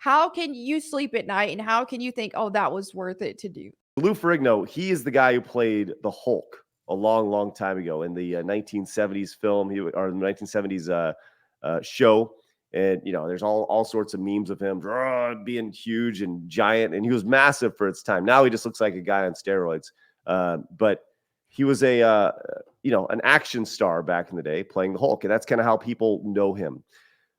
how can you sleep at night and how can you think, oh, that was worth it to do? Lou Ferrigno, he is the guy who played the Hulk a long, long time ago in the 1970s film or the 1970s show. And, there's all sorts of memes of him being huge and giant. And he was massive for its time. Now he just looks like a guy on steroids. But he was an action star back in the day playing the Hulk. And that's kind of how people know him.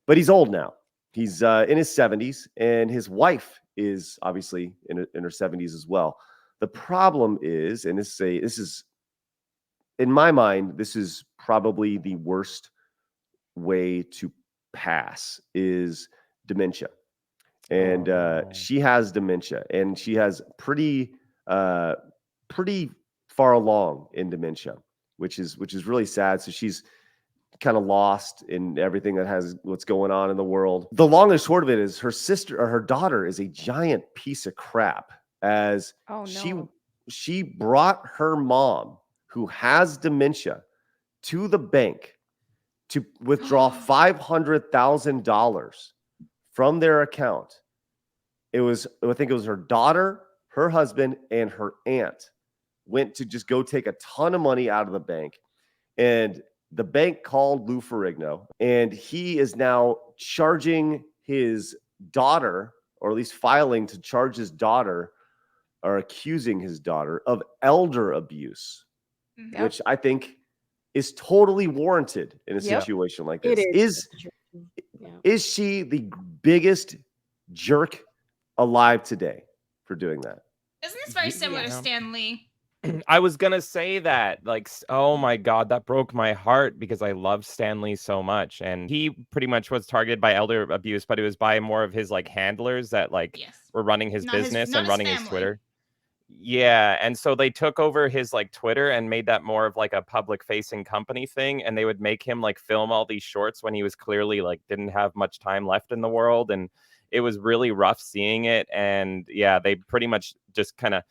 But he's old now. He's in his 70s. And his wife is obviously in her 70s as well. The problem is, and this is, in my mind, this is probably the worst way to pass is dementia. And she has dementia, and she has pretty far along in dementia, which is really sad. So she's kind of lost in everything that has what's going on in the world. The long and short of it is her daughter is a giant piece of crap. As she brought her mom, who has dementia, to the bank to withdraw $500,000 from their account. I think it was her daughter, her husband, and her aunt went to just go take a ton of money out of the bank. And the bank called Lou Ferrigno, and he is now charging his daughter, or at least filing to charge his daughter, or accusing his daughter of elder abuse, which I think is totally warranted in a situation like this. Is she the biggest jerk alive today for doing that? Isn't this very similar to Stan Lee? I was gonna say that, like, oh my God, that broke my heart because I love Stan Lee so much, and he pretty much was targeted by elder abuse, but it was by more of his like handlers that were running his business and running his Twitter. Yeah, and so they took over his like Twitter and made that more of like a public facing company thing, and they would make him like film all these shorts when he was clearly like didn't have much time left in the world, and it was really rough seeing it. And yeah, they pretty much just kind of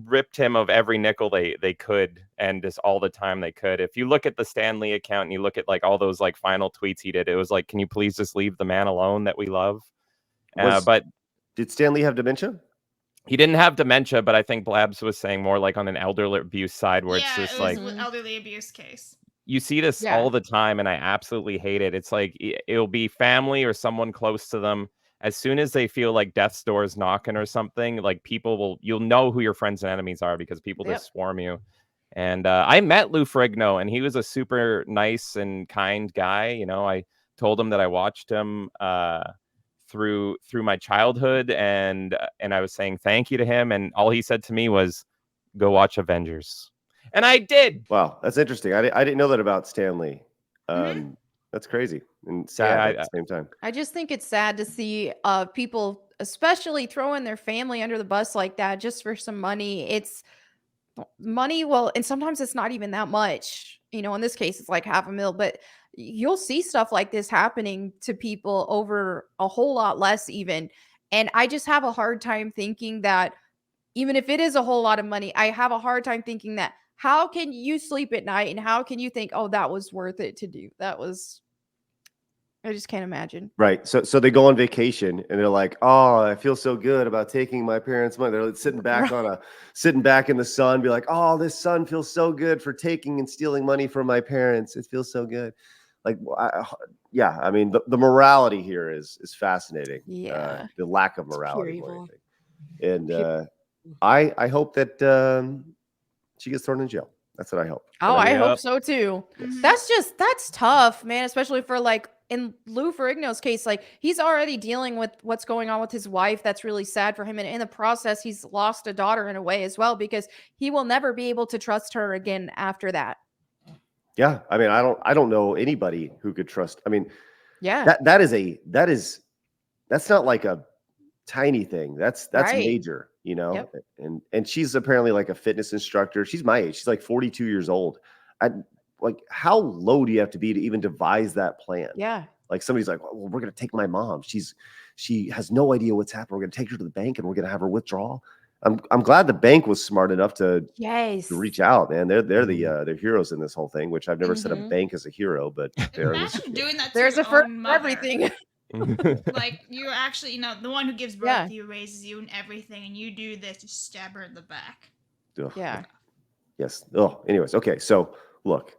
ripped him of every nickel they could, and just all the time they could. If you look at the Stan Lee account and you look at like all those like final tweets he did, it was like, can you please just leave the man alone that we love? But did Stan Lee have dementia? He didn't have dementia, but I think Blabs was saying more like on an elderly abuse side, where it's just like elderly abuse case. You see this all the time, and I absolutely hate it. It's like it'll be family or someone close to them. As soon as they feel like death's door is knocking or something, like you'll know who your friends and enemies are because people just swarm you. And I met Lou Ferrigno, and he was a super nice and kind guy. I told him that I watched him through my childhood, and I was saying thank you to him, and all he said to me was, "Go watch Avengers," and I did. Wow, that's interesting. I didn't know that about Stan Lee. That's crazy and sad at the same time. I just think it's sad to see people, especially throwing their family under the bus like that just for some money. It's money, and sometimes it's not even that much. In this case, it's like $500,000, but you'll see stuff like this happening to people over a whole lot less even. And I just have a hard time thinking that, even if it is a whole lot of money, I have a hard time thinking that, how can you sleep at night and how can you think, oh, that was worth it to do? I just can't imagine. Right. So they go on vacation and they're like, oh, I feel so good about taking my parents' money. They're sitting back sitting back in the sun, be like, oh, this sun feels so good for taking and stealing money from my parents. It feels so good. Like, I mean, the morality here is fascinating. Yeah. The lack of morality. And I hope that she gets thrown in jail. That's what I hope. Oh, I hope so too. That's tough, man. Especially for like in Lou Ferrigno's case, like he's already dealing with what's going on with his wife. That's really sad for him. And in the process, he's lost a daughter in a way as well, because he will never be able to trust her again after that. Yeah. I mean, I don't know anybody who could trust. I mean, yeah, that's not like a tiny thing. That's right. Major, Yep. And she's apparently like a fitness instructor. She's my age. She's like 42 years old. How low do you have to be to even devise that plan? Yeah. Like somebody's like, well, we're going to take my mom. She has no idea what's happening. We're going to take her to the bank and we're going to have her withdraw. I'm glad the bank was smart enough to reach out, man. They're the heroes in this whole thing, which I've never said a bank is a hero, but imagine doing that. There's a first for everything. Like you're actually, the one who gives birth Yeah. to you, raises you, and everything, and you do this, you stab her in the back. Ugh. Yeah. Yes. Oh, anyways. Okay. So look,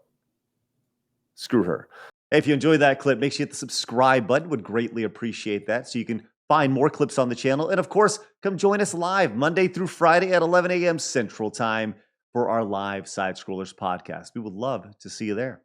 screw her. If you enjoyed that clip, make sure you hit the subscribe button. Would greatly appreciate that so you can find more clips on the channel. And of course, come join us live Monday through Friday at 11 a.m. Central Time for our live Side Scrollers podcast. We would love to see you there.